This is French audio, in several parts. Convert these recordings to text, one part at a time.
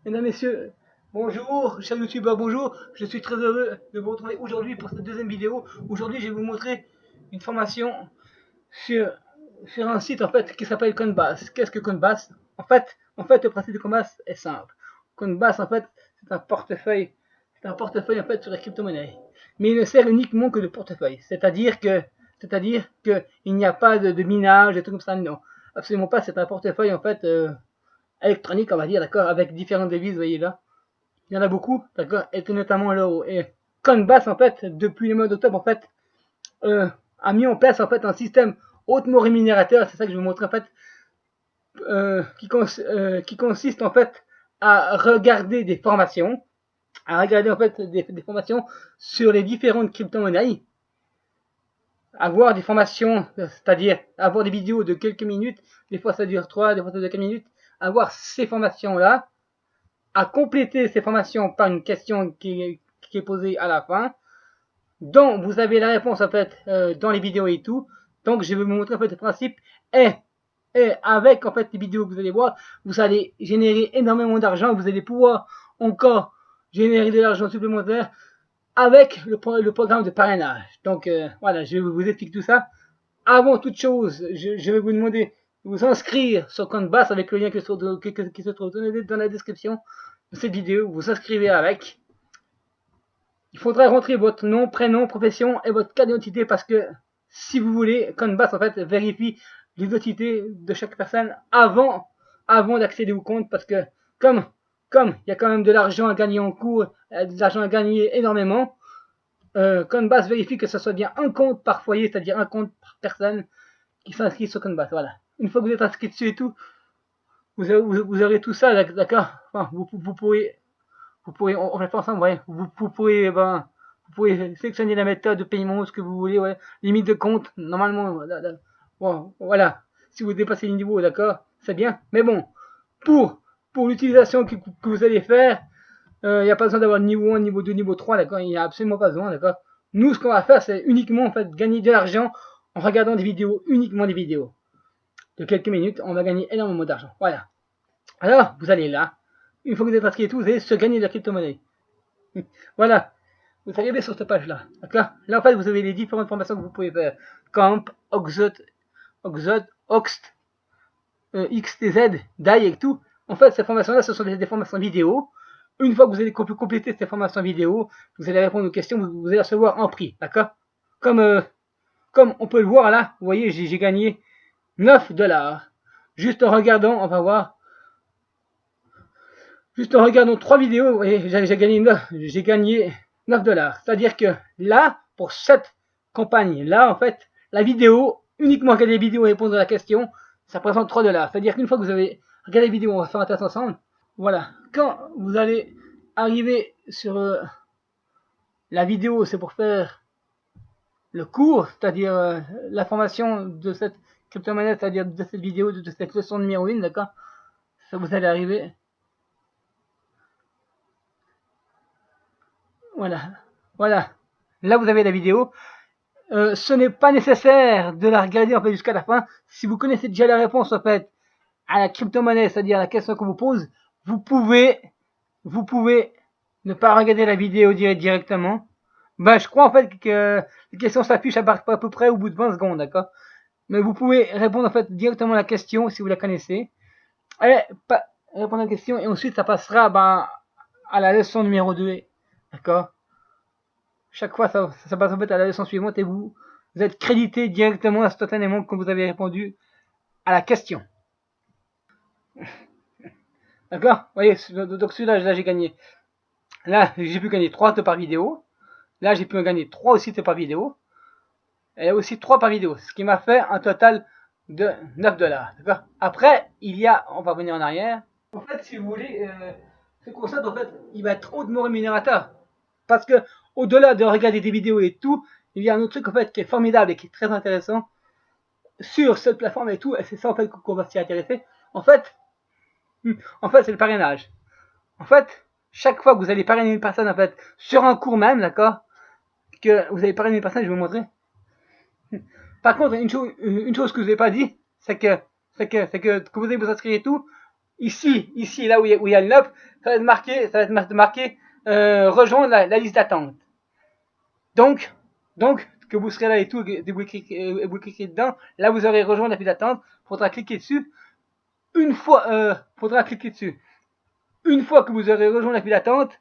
Mesdames, Messieurs, bonjour, chers youtubeurs, bonjour. Je suis très heureux de vous retrouver aujourd'hui pour cette deuxième vidéo. Aujourd'hui, je vais vous montrer une formation sur, sur un site en fait qui s'appelle Coinbase. Qu'est-ce que Coinbase? En fait, le principe de Coinbase est simple. Coinbase, en fait, c'est un portefeuille en fait sur les crypto-monnaies. Mais il ne sert uniquement que de portefeuille. C'est-à-dire que il n'y a pas de minage, de trucs comme ça, non. Absolument pas, c'est un portefeuille en fait électronique, on va dire, d'accord, avec différentes devises, vous voyez là. Il y en a beaucoup, d'accord, et notamment l'euro. Et Coinbase, en fait, depuis le mois d'octobre, en fait, a mis en place, en fait, un système hautement rémunérateur, c'est ça que je vais vous montrer, en fait, qui consiste, en fait, à regarder des formations, en fait, des formations sur les différentes crypto-monnaies, avoir des formations, c'est-à-dire avoir des vidéos de quelques minutes, des fois ça dure 3, des fois ça dure 4 minutes, avoir ces formations-là, à compléter ces formations par une question qui est posée à la fin, dont vous avez la réponse en fait dans les vidéos et tout. Donc je vais vous montrer en fait le principe et avec en fait les vidéos que vous allez voir, vous allez générer énormément d'argent, vous allez pouvoir encore générer de l'argent supplémentaire avec le programme de parrainage. Donc voilà, je vous explique tout ça. Avant toute chose, je vais vous demander de vous inscrire sur Coinbase avec le lien qui se trouve dans la description de cette vidéo. Vous inscrivez avec. Il faudra rentrer votre nom, prénom, profession et votre carte d'identité parce que si vous voulez, Coinbase en fait vérifie l'identité de chaque personne avant d'accéder au compte parce que comme il y a quand même de l'argent à gagner en cours, de l'argent à gagner énormément, Coinbase vérifie que ce soit bien un compte par foyer, c'est-à-dire un compte par personne qui s'inscrit sur Coinbase. Voilà. Une fois que vous êtes inscrit dessus et tout, vous aurez tout ça, d'accord. Enfin, vous pourrez, on fait ensemble, ouais. Vous pouvez sélectionner la méthode de paiement, ce que vous voulez, ouais. Limite de compte, normalement, bon, voilà. Si vous dépassez le niveau, d'accord, c'est bien. Mais bon, pour l'utilisation que vous allez faire, il n'y a pas besoin d'avoir niveau 1, niveau 2, niveau 3, d'accord. Il n'y a absolument pas besoin, d'accord. Nous, ce qu'on va faire, c'est uniquement, en fait, gagner de l'argent en regardant des vidéos, uniquement des vidéos. De quelques minutes, on va gagner énormément d'argent. Voilà. Alors, vous allez là. Une fois que vous êtes inscrit et tout, vous allez se gagner de la crypto-monnaie. Voilà. Vous arrivez sur cette page-là. D'accord. Là, en fait, vous avez les différentes formations que vous pouvez faire. Camp, Oxot, Oxt, XTZ, DAI et tout. En fait, ces formations-là, ce sont des formations vidéo. Une fois que vous allez compléter ces formations vidéo, vous allez répondre aux questions, vous allez recevoir un prix. D'accord. Comme on peut le voir là, vous voyez, j'ai gagné 9$. Juste en regardant, on va voir. Juste en regardant 3 vidéos, vous voyez, j'ai gagné 9$. C'est-à-dire que là, pour cette campagne-là, en fait, la vidéo, uniquement regarder les vidéos et répondre à la question, ça représente 3$. C'est-à-dire qu'une fois que vous avez regardé les vidéos, on va faire un test ensemble. Voilà. Quand vous allez arriver sur la vidéo, c'est pour faire le cours, c'est-à-dire la formation de cette crypto-monnaie, c'est-à-dire de cette vidéo, de cette leçon numéro 1, d'accord. Ça, vous allez arriver. Voilà. Voilà. Là, vous avez la vidéo. Ce n'est pas nécessaire de la regarder en fait jusqu'à la fin. Si vous connaissez déjà la réponse en fait à la crypto-monnaie, c'est-à-dire à la question qu'on vous pose, vous pouvez ne pas regarder la vidéo directement. Ben, je crois en fait que les questions s'affichent à peu près au bout de 20 secondes, d'accord. Mais vous pouvez répondre en fait directement à la question si vous la connaissez. Et répondre à la question et ensuite ça passera à la leçon numéro 2, d'accord. Chaque fois ça passe en fait à la leçon suivante et vous êtes crédité directement instantanément quand vous avez répondu à la question. D'accord. Vous voyez, donc celui-là, là j'ai gagné. Là, j'ai pu gagner 3 par vidéo. Là, j'ai pu en gagner 3 aussi par vidéo. Et aussi 3 par vidéo. Ce qui m'a fait un total de 9$. D'accord. Après, on va revenir en arrière. En fait, si vous voulez, ce concept, en fait, il va être hautement rémunérateur. Parce que, au-delà de regarder des vidéos et tout, il y a un autre truc, en fait, qui est formidable et qui est très intéressant sur cette plateforme et tout, et c'est ça, en fait, qu'on va s'y intéresser. En fait, c'est le parrainage. En fait, chaque fois que vous allez parrainer une personne, en fait, sur un cours même, d'accord, que vous allez parrainer une personne, je vais vous montrer. Par contre, une chose que je vous ai pas dit, c'est que vous allez vous inscrire et tout, ici, là où il y a le 9, ça va être marqué rejoindre la liste d'attente. Donc, que vous serez là et tout, et vous cliquez dedans, là vous aurez rejoint la file d'attente, faudra cliquer dessus. Faudra cliquer dessus. Une fois que vous aurez rejoint la file d'attente,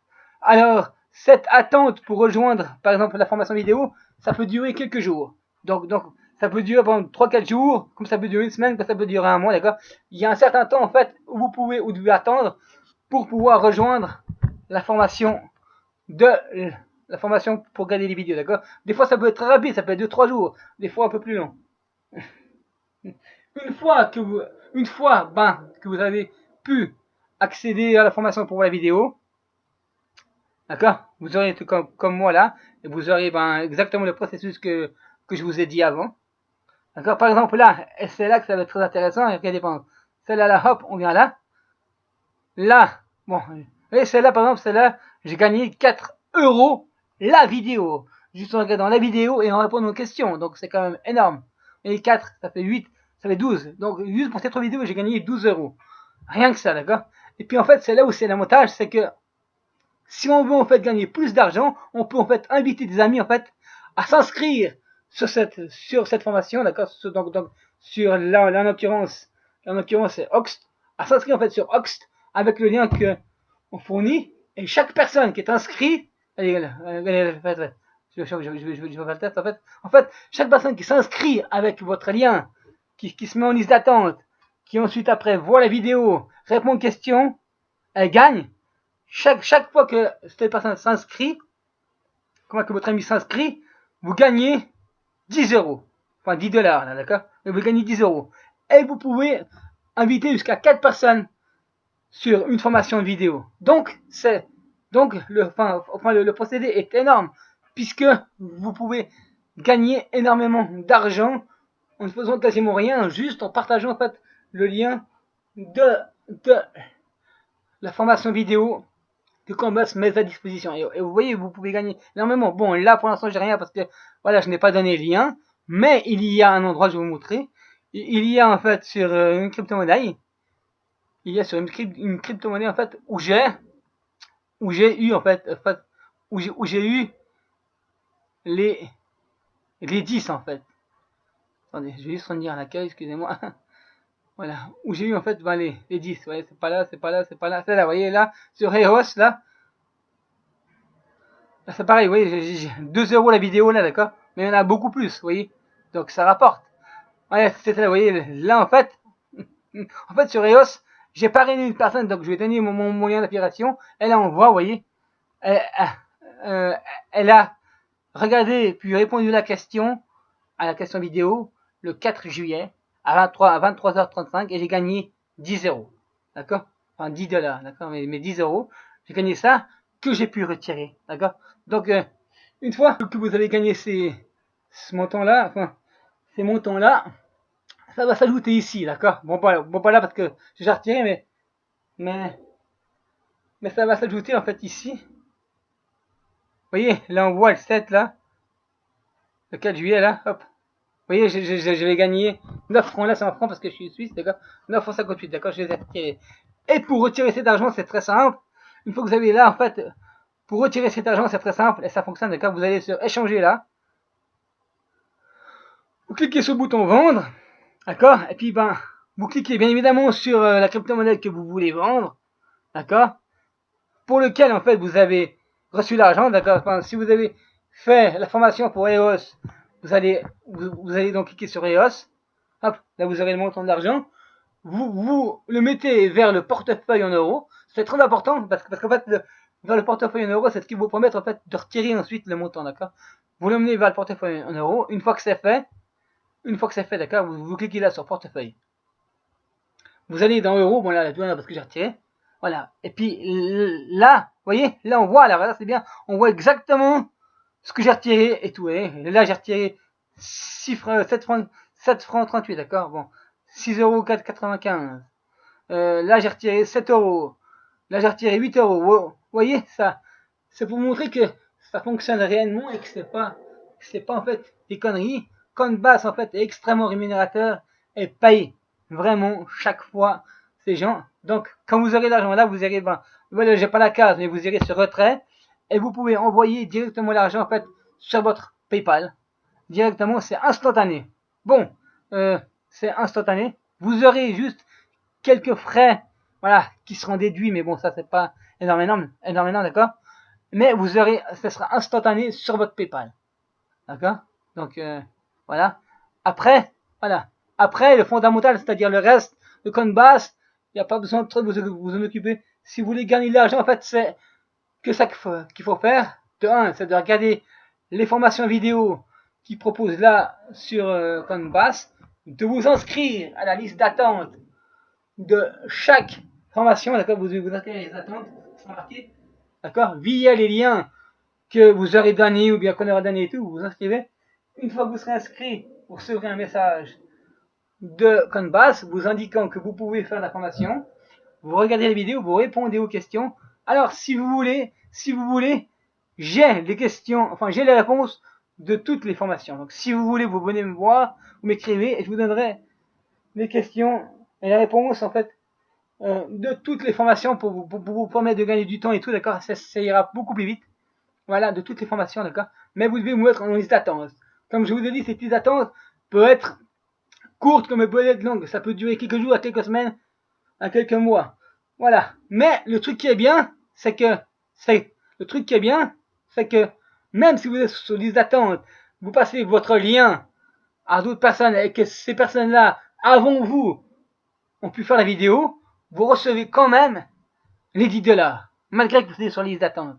alors cette attente pour rejoindre, par exemple, la formation vidéo, ça peut durer quelques jours. Donc ça peut durer pendant 3-4 jours, comme ça peut durer une semaine, comme ça peut durer un mois, d'accord. Il y a un certain temps, en fait, où vous devez attendre pour pouvoir rejoindre la formation pour regarder les vidéos, d'accord. Des fois, ça peut être très rapide, ça peut être 2-3 jours, des fois un peu plus long. Une fois que vous avez pu accéder à la formation pour la vidéo, d'accord, vous aurez tout comme moi là, et vous aurez exactement le processus que je vous ai dit avant. D'accord, par exemple là, et c'est là que ça va être très intéressant, et regardez, celle-là, là, hop, on vient là. Là, bon, et celle-là, par exemple, celle-là, j'ai gagné 4 € la vidéo. Juste en regardant la vidéo et en répondant aux questions. Donc c'est quand même énorme. Et 4, ça fait 8, ça fait 12. Donc juste pour cette 3 vidéos, j'ai gagné 12 €. Rien que ça, d'accord. Et puis en fait, c'est là où c'est l'avantage, c'est que si on veut en fait gagner plus d'argent, on peut en fait inviter des amis en fait à s'inscrire sur cette formation, d'accord. Donc sur là, en l'occurrence c'est Oxt, à s'inscrire en fait sur Oxt avec le lien que on fournit, et chaque personne qui est inscrite, allez, je vais faire le test en fait, chaque personne qui s'inscrit avec votre lien, qui se met en liste d'attente, qui ensuite après voit la vidéo, répond aux questions, elle gagne. Chaque fois que cette personne s'inscrit, que votre ami s'inscrit, vous gagnez 10 €. Enfin 10 $, là, d'accord. Vous gagnez 10 €. Et vous pouvez inviter jusqu'à 4 personnes sur une formation vidéo. Donc le procédé est énorme, puisque vous pouvez gagner énormément d'argent en ne faisant quasiment rien, juste en partageant en fait le lien de la formation vidéo que Canvas met à disposition. Et vous voyez, vous pouvez gagner énormément. Bon, là pour l'instant j'ai rien parce que voilà, je n'ai pas donné le lien, mais il y a un endroit, je vais vous montrer. Il y a en fait sur une crypto-monnaie, il y a sur une crypto-monnaie en fait où j'ai eu en fait où j'ai eu les 10 en fait. Attendez, je vais juste revenir à l'accueil, excusez-moi. Voilà, où j'ai eu en fait les 10. Vous voyez, c'est pas là, c'est là, c'est là. Vous voyez là, sur EOS là. Là c'est pareil, vous voyez, j'ai 2 € la vidéo là, d'accord. Mais il y en a beaucoup plus, vous voyez. Donc ça rapporte. Ouais, c'est ça, vous voyez, là en fait sur EOS, j'ai parrainé une personne, donc je vais donner mon lien d'affiliation. Elle envoie, vous voyez, elle a regardé puis répondu à la question vidéo le 4 juillet à 23h35 et j'ai gagné 10 €. D'accord. Enfin 10 $, d'accord, mais 10 €. J'ai gagné ça que j'ai pu retirer. D'accord. Donc une fois que vous avez gagné ce montant-là, ces montants-là, ça va s'ajouter ici, d'accord. Bon pas là parce que j'ai déjà retiré, mais ça va s'ajouter en fait ici. Vous voyez, là on voit le 7 là, le 4 juillet là, hop. Vous voyez, je vais gagner 9 francs, là c'est en francs parce que je suis suisse, d'accord. 9 francs 58, d'accord, je les ai retirés. Et pour retirer cet argent, c'est très simple. Une fois que vous avez là, en fait, pour retirer cet argent, c'est très simple et ça fonctionne, d'accord. Vous allez sur échanger là. Vous cliquez sur le bouton vendre, d'accord. Et puis, vous cliquez bien évidemment sur la crypto-monnaie que vous voulez vendre, d'accord. Pour lequel, en fait, vous avez reçu l'argent, d'accord. Enfin, si vous avez fait la formation pour EOS, vous allez donc cliquer sur EOS. Hop, là vous aurez le montant de l'argent. Vous le mettez vers le portefeuille en euros. C'est très important parce qu'en fait, vers le portefeuille en euros, c'est ce qui vous permet en fait de retirer ensuite le montant, d'accord. Vous le menez vers le portefeuille en euros. Une fois que c'est fait, d'accord, vous cliquez là sur portefeuille. Vous allez dans euros, bon là parce que j'ai retiré. Voilà. Et puis là, vous voyez, là on voit, là c'est bien, on voit exactement ce que j'ai retiré et tout. Et là j'ai retiré 7 francs 38, d'accord. Bon, 6,95 €. Là j'ai retiré 7 €. Là j'ai retiré 8 €. Vous voyez ça, c'est pour montrer que ça fonctionne réellement et que c'est pas en fait des conneries. Canvas en fait est extrêmement rémunérateur et paye vraiment chaque fois ces gens. Donc, quand vous aurez l'argent là, vous irez, ben, voilà, j'ai pas la case, mais vous irez sur retrait et vous pouvez envoyer directement l'argent en fait sur votre PayPal. Directement, c'est instantané. Bon, c'est instantané. Vous aurez juste quelques frais, voilà, qui seront déduits, mais bon, ça c'est pas énormément, d'accord. Mais vous aurez, ce sera instantané sur votre PayPal, d'accord. Donc voilà. Après, voilà. Après, le fondamental, c'est-à-dire le reste, le Coinbase, il n'y a pas besoin de trop vous en occuper. Si vous voulez gagner de l'argent, en fait, c'est que ça qu'il faut faire. De 1, c'est de regarder les formations vidéo qui proposent là sur Coinbase, de vous inscrire à la liste d'attente de chaque formation, d'accord, vous inscrivez les attentes, sont marquées, d'accord, via les liens que vous aurez donnés ou bien qu'on aura donné et tout, vous vous inscrivez. Une fois que vous serez inscrit, vous recevrez un message de Coinbase vous indiquant que vous pouvez faire la formation. Vous regardez les vidéos, vous répondez aux questions. Alors, si vous voulez, j'ai les questions, enfin, j'ai les réponses de toutes les formations. Donc, si vous voulez, vous venez me voir, vous m'écrivez et je vous donnerai les questions et les réponses, en fait, de toutes les formations pour vous permettre de gagner du temps et tout, d'accord. Ça ira beaucoup plus vite. Voilà, de toutes les formations, d'accord. Mais vous devez vous mettre en liste d'attente. Comme je vous ai dit, cette liste d'attente peut être courte comme elle peut être longue. Ça peut durer quelques jours, à quelques semaines, à quelques mois. Voilà. Mais le truc qui est bien, c'est que même si vous êtes sur liste d'attente, vous passez votre lien à d'autres personnes et que ces personnes-là, avant vous, ont pu faire la vidéo, vous recevez quand même les 10$, malgré que vous êtes sur liste d'attente.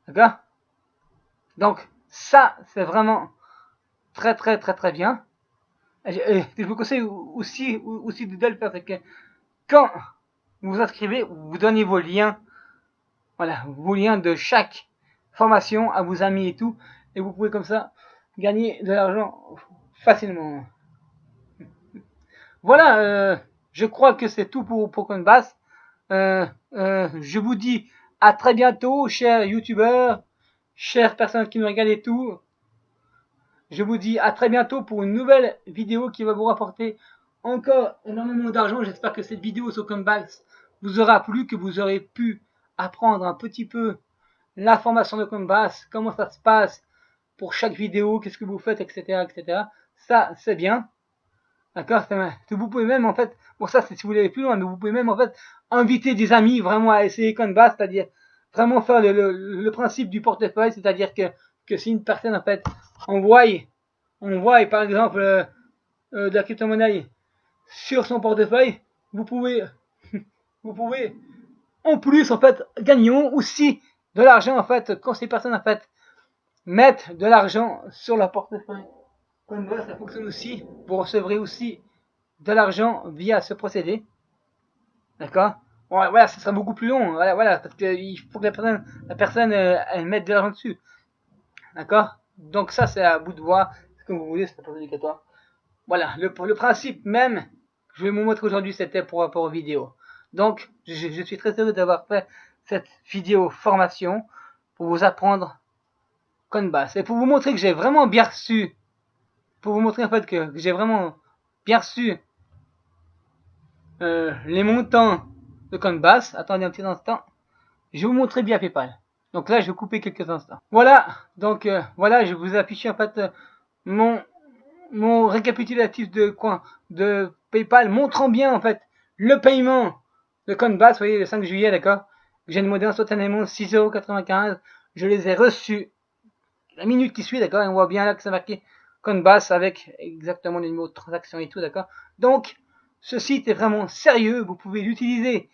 D'accord? Donc, ça, c'est vraiment très bien. Je vous conseille aussi de le faire, c'est que quand vous vous inscrivez, vous donnez vos liens, voilà, vos liens de chaque formation à vos amis et tout, et vous pouvez comme ça gagner de l'argent facilement. Voilà, je crois que c'est tout pour Coinbase. Je vous dis à très bientôt, chers youtubeurs, chères personnes qui nous regardent et tout. Je vous dis à très bientôt pour une nouvelle vidéo qui va vous rapporter encore énormément d'argent. J'espère que cette vidéo sur Coinbase vous aura plu, que vous aurez pu apprendre un petit peu la formation de Coinbase, comment ça se passe pour chaque vidéo, qu'est-ce que vous faites, etc. Ça, c'est bien. D'accord. Vous pouvez même, en fait, pour ça, c'est si vous voulez aller plus loin, mais vous pouvez même, en fait, inviter des amis vraiment à essayer Coinbase, c'est-à-dire vraiment faire le principe du portefeuille, c'est-à-dire que si une personne, en fait, envoie par exemple de la crypto-monnaie sur son portefeuille, vous pouvez en plus, en fait, gagner aussi de l'argent, en fait, quand ces personnes, en fait, mettent de l'argent sur leur portefeuille. Coinbase, ça fonctionne aussi. Vous recevrez aussi de l'argent via ce procédé. D'accord. Voilà, ça sera beaucoup plus long. Voilà, parce qu'il faut que la personne elle mette de l'argent dessus. D'accord. Donc ça, c'est à bout de voir. Ce que vous voulez, c'est pas obligatoire. Voilà, le principe même, je vais vous montrer aujourd'hui, c'était pour rapport aux vidéos. Donc, je suis très heureux d'avoir fait cette vidéo formation pour vous apprendre Coinbase. Et pour vous montrer que j'ai vraiment bien reçu, pour vous montrer en fait que j'ai vraiment bien reçu les montants de Coinbase. Attendez un petit instant. Je vais vous montrer bien PayPal. Donc là, je vais couper quelques instants. Voilà, donc voilà, je vous affiche en fait mon récapitulatif de PayPal montrant bien en fait le paiement de Coinbase, vous voyez, le 5 juillet, d'accord. J'ai demandé instantanément 6,95 €. Je les ai reçus la minute qui suit, d'accord. Et on voit bien là que c'est marqué Coinbase avec exactement le numéro de transaction et tout, d'accord. Donc, ce site est vraiment sérieux. Vous pouvez l'utiliser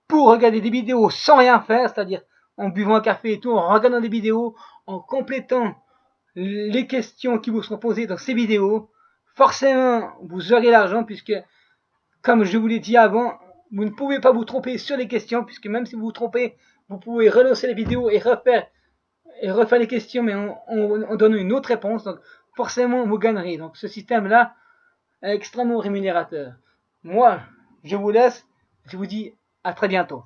pour regarder des vidéos sans rien faire, c'est-à-dire en buvant un café et tout, en regardant des vidéos, en complétant les questions qui vous seront posées dans ces vidéos. Forcément, vous aurez l'argent puisque, comme je vous l'ai dit avant, vous ne pouvez pas vous tromper sur les questions, puisque même si vous vous trompez, vous pouvez relancer les vidéos et refaire les questions, mais en donnant une autre réponse. Donc forcément, vous gagnerez. Donc ce système-là est extrêmement rémunérateur. Moi, je vous laisse. Je vous dis à très bientôt.